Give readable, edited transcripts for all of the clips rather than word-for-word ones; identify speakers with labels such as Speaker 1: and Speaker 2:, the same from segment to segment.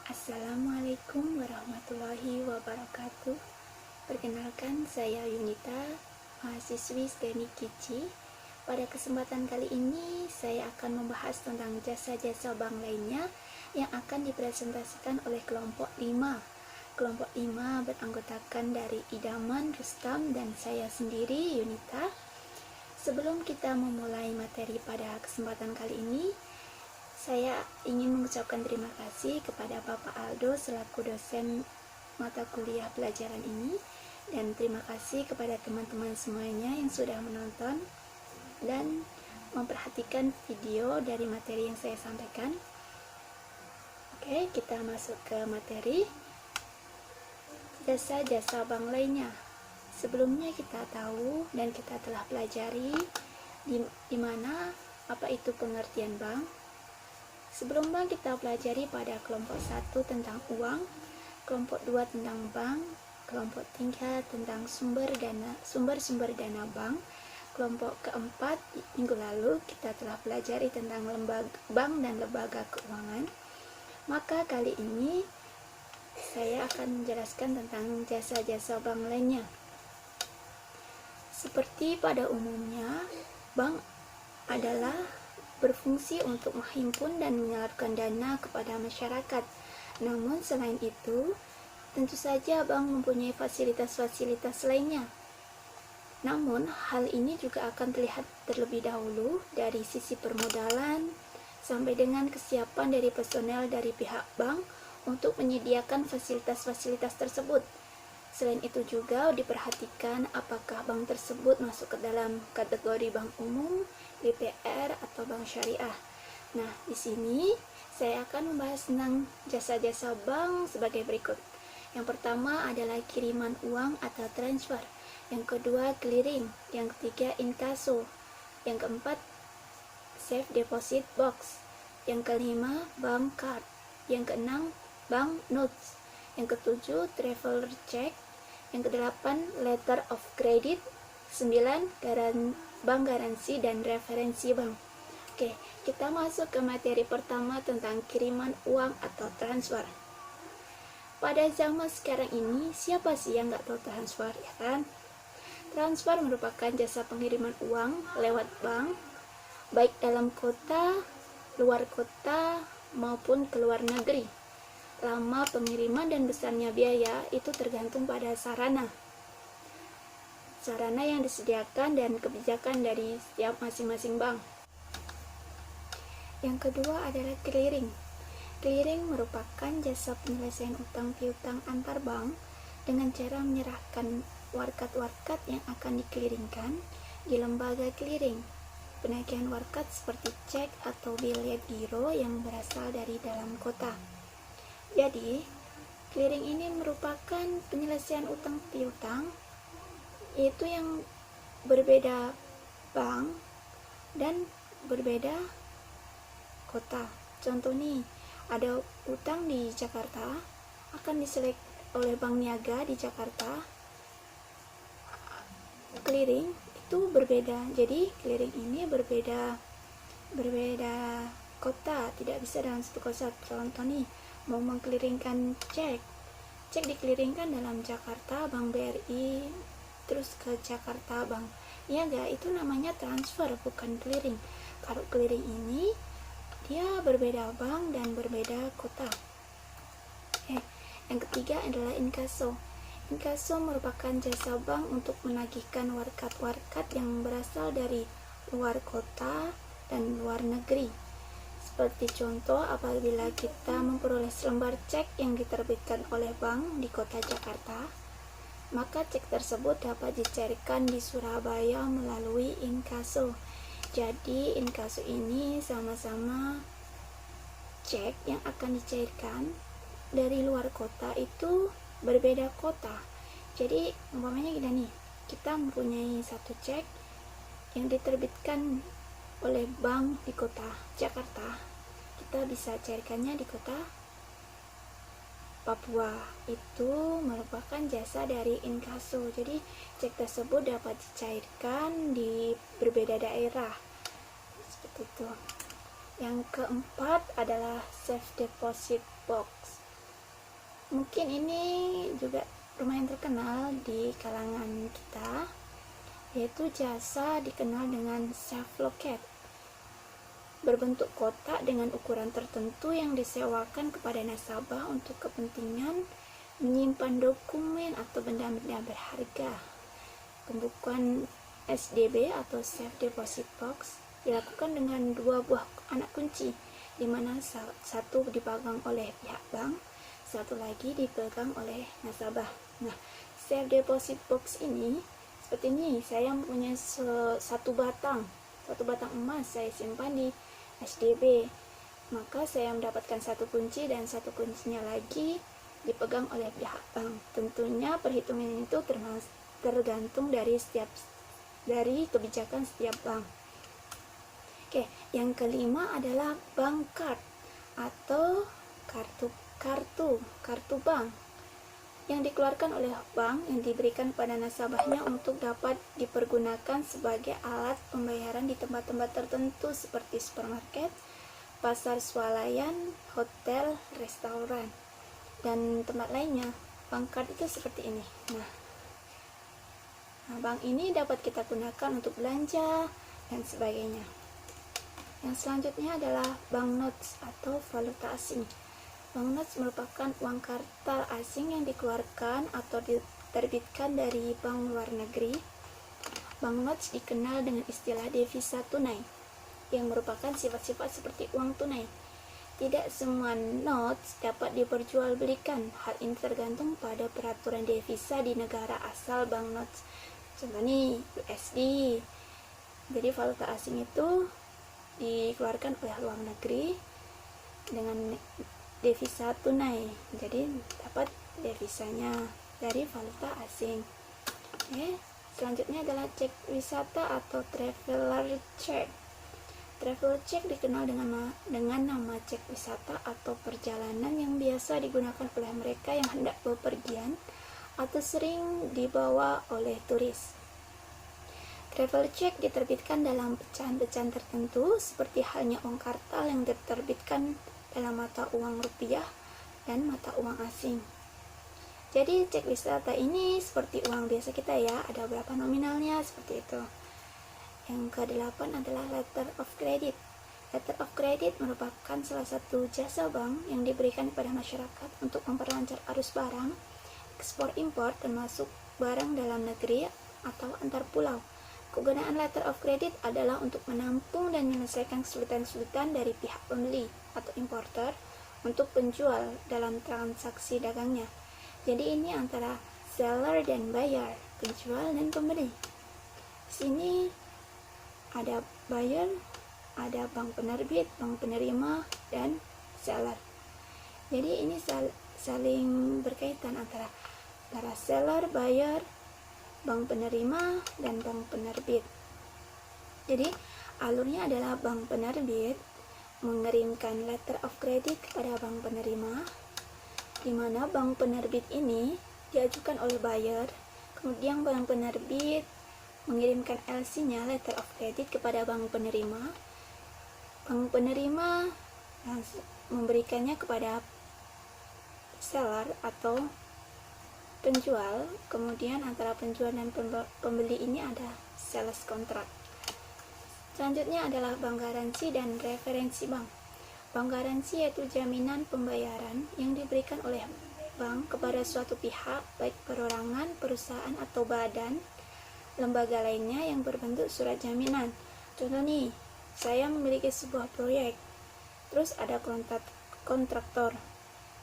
Speaker 1: Assalamualaikum warahmatullahi wabarakatuh. Perkenalkan, saya Yunita, mahasiswi Teknik Kici. Pada kesempatan kali ini, saya akan membahas tentang jasa-jasa bank lainnya yang akan dipresentasikan oleh kelompok 5. Kelompok 5 beranggotakan dari Idaman, Rustam, dan saya sendiri, Yunita. Sebelum kita memulai materi pada kesempatan kali ini, saya ingin mengucapkan terima kasih kepada Bapak Aldo selaku dosen mata kuliah pelajaran ini, dan terima kasih kepada teman-teman semuanya yang sudah menonton dan memperhatikan video dari materi yang saya sampaikan. Oke, kita masuk ke materi jasa-jasa bank lainnya. Sebelumnya kita tahu dan kita telah pelajari di mana apa itu pengertian bank. Sebelum bank kita pelajari pada kelompok 1 tentang uang, kelompok 2 tentang bank, kelompok 3 tentang sumber-sumber dana bank, kelompok keempat minggu lalu kita telah pelajari tentang lembaga bank dan lembaga keuangan. Maka kali ini saya akan menjelaskan tentang jasa-jasa bank lainnya. Seperti pada umumnya, bank adalah berfungsi untuk menghimpun dan menyalurkan dana kepada masyarakat. Namun selain itu, tentu saja bank mempunyai fasilitas-fasilitas lainnya. Namun hal ini juga akan terlihat terlebih dahulu dari sisi permodalan sampai dengan kesiapan dari personel dari pihak bank untuk menyediakan fasilitas-fasilitas tersebut. Selain itu juga diperhatikan apakah bank tersebut masuk ke dalam kategori bank umum, BPR, atau bank syariah. Nah, di sini saya akan membahas tentang jasa-jasa bank sebagai berikut. Yang pertama adalah kiriman uang atau transfer. Yang kedua, clearing. Yang ketiga, inkaso. Yang keempat, safe deposit box. Yang kelima, bank card. Yang keenam, bank notes. Yang ketujuh, traveler check. Yang kedelapan, letter of credit. 9, bank garansi dan referensi bank. Oke, kita masuk ke materi pertama tentang kiriman uang atau transfer. Pada zaman sekarang ini, siapa sih yang nggak tahu transfer, ya kan? Transfer merupakan jasa pengiriman uang lewat bank, baik dalam kota, luar kota, maupun ke luar negeri. Lama pengiriman dan besarnya biaya itu tergantung pada sarana yang disediakan dan kebijakan dari setiap masing-masing bank. Yang kedua adalah clearing. Clearing merupakan jasa penyelesaian utang piutang antar bank dengan cara menyerahkan warkat-warkat yang akan dikeliringkan di lembaga clearing. Penagihan warkat seperti cek atau bilet giro yang berasal dari dalam kota. Jadi, clearing ini merupakan penyelesaian utang piutang, yaitu yang berbeda bank dan berbeda kota. Contoh nih, ada utang di Jakarta, akan diselek oleh Bank Niaga di Jakarta. Clearing itu berbeda, jadi clearing ini berbeda kota, tidak bisa dalam satu kota. Contoh nih, mau mengkliringkan cek dikeliringkan dalam Jakarta Bank BRI terus ke Jakarta Bank Niaga, itu namanya transfer, bukan clearing. Kalau clearing ini dia berbeda bank dan berbeda kota. Yang ketiga adalah inkaso. Inkaso merupakan jasa bank untuk menagihkan warkat-warkat yang berasal dari luar kota dan luar negeri. Seperti contoh, apabila kita memperoleh selembar cek yang diterbitkan oleh bank di kota Jakarta, maka cek tersebut dapat dicairkan di Surabaya melalui inkaso. Jadi, inkaso ini sama-sama cek yang akan dicairkan dari luar kota itu berbeda kota. Jadi, umpamanya kita mempunyai satu cek yang diterbitkan oleh bank di kota Jakarta, kita bisa cairkannya di kota Papua. Itu merupakan jasa dari inkaso. Jadi cek tersebut dapat dicairkan di berbeda daerah, seperti itu. Yang keempat adalah safe deposit box. Mungkin ini juga lumayan terkenal di kalangan kita, yaitu jasa dikenal dengan self locket, berbentuk kotak dengan ukuran tertentu yang disewakan kepada nasabah untuk kepentingan menyimpan dokumen atau benda-benda berharga. Pembukuan SDB atau Safe Deposit Box dilakukan dengan 2 buah anak kunci, di mana satu dipegang oleh pihak bank, satu lagi dipegang oleh nasabah. Nah, Safe Deposit Box ini seperti ini, saya mempunyai satu batang emas saya simpan di SDB, maka saya mendapatkan satu kunci dan satu kuncinya lagi dipegang oleh pihak bank. Tentunya perhitungan itu tergantung dari kebijakan setiap bank. Oke, yang kelima adalah bank card atau kartu bank yang dikeluarkan oleh bank yang diberikan pada nasabahnya untuk dapat dipergunakan sebagai alat pembayaran di tempat-tempat tertentu seperti supermarket, pasar swalayan, hotel, restoran, dan tempat lainnya. Bank card itu seperti ini. Nah, bank ini dapat kita gunakan untuk belanja dan sebagainya. Yang selanjutnya adalah banknotes atau valuta asing. Banknotes merupakan uang kartal asing yang dikeluarkan atau diterbitkan dari bank luar negeri. Banknotes dikenal dengan istilah devisa tunai, yang merupakan sifat-sifat seperti uang tunai. Tidak semua notes dapat diperjualbelikan. Hal ini tergantung pada peraturan devisa di negara asal banknotes. Contoh nih, USD. Jadi valuta asing itu dikeluarkan oleh luar negeri dengan devisa tunai. Jadi dapat devisanya dari valuta asing. Oke, selanjutnya adalah cek wisata atau traveler check. Travel check dikenal dengan nama cek wisata atau perjalanan yang biasa digunakan oleh mereka yang hendak bepergian atau sering dibawa oleh turis. Travel check diterbitkan dalam pecahan-pecahan tertentu, seperti halnya uang kartal yang diterbitkan dalam mata uang rupiah dan mata uang asing. Jadi cek wisata ini seperti uang biasa kita ya, ada berapa nominalnya, seperti itu. Yang ke-8 adalah letter of credit. Letter of credit merupakan salah satu jasa bank yang diberikan kepada masyarakat untuk memperlancar arus barang, ekspor impor, termasuk barang dalam negeri atau antar pulau. Kegunaan letter of credit adalah untuk menampung dan menyelesaikan kesulitan-kesulitan dari pihak pembeli atau importer untuk penjual dalam transaksi dagangnya. Jadi ini antara seller dan buyer, penjual dan pembeli. Di sini ada buyer, ada bank penerbit, bank penerima, dan seller. Jadi ini saling berkaitan antara seller, buyer, bank penerima, dan bank penerbit. Jadi alurnya adalah bank penerbit mengirimkan letter of credit kepada bank penerima, di mana bank penerbit ini diajukan oleh buyer, kemudian bank penerbit mengirimkan LC-nya, letter of credit, kepada bank penerima. Bank penerima memberikannya kepada seller atau penjual, kemudian antara penjual dan pembeli ini ada sales contract. Selanjutnya adalah bank garansi dan referensi bank. Bank garansi yaitu jaminan pembayaran yang diberikan oleh bank kepada suatu pihak, baik perorangan, perusahaan, atau badan, lembaga lainnya yang berbentuk surat jaminan. Contoh nih, saya memiliki sebuah proyek, terus ada kontraktor.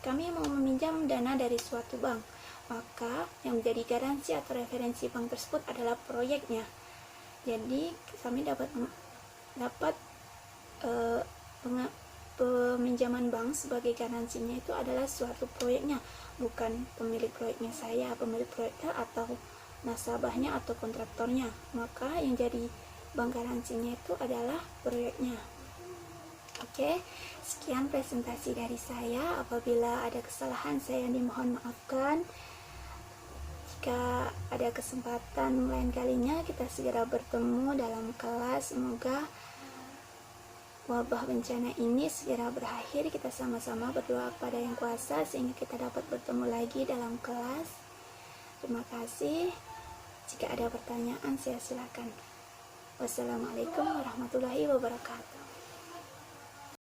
Speaker 1: Kami mau meminjam dana dari suatu bank, maka yang menjadi garansi atau referensi bank tersebut adalah proyeknya. Jadi kami dapat peminjaman bank sebagai garansinya itu adalah suatu proyeknya, bukan pemilik proyeknya saya, pemilik proyeknya atau nasabahnya atau kontraktornya. Maka yang jadi bank garansinya itu adalah proyeknya. Oke, sekian presentasi dari saya. Apabila ada kesalahan, saya dimohon maafkan. Jika ada kesempatan lain kalinya, kita segera bertemu dalam kelas. Semoga wabah bencana ini segera berakhir. Kita sama-sama berdoa kepada Yang Kuasa sehingga kita dapat bertemu lagi dalam kelas. Terima kasih. Jika ada pertanyaan, saya silakan. Wassalamualaikum warahmatullahi wabarakatuh.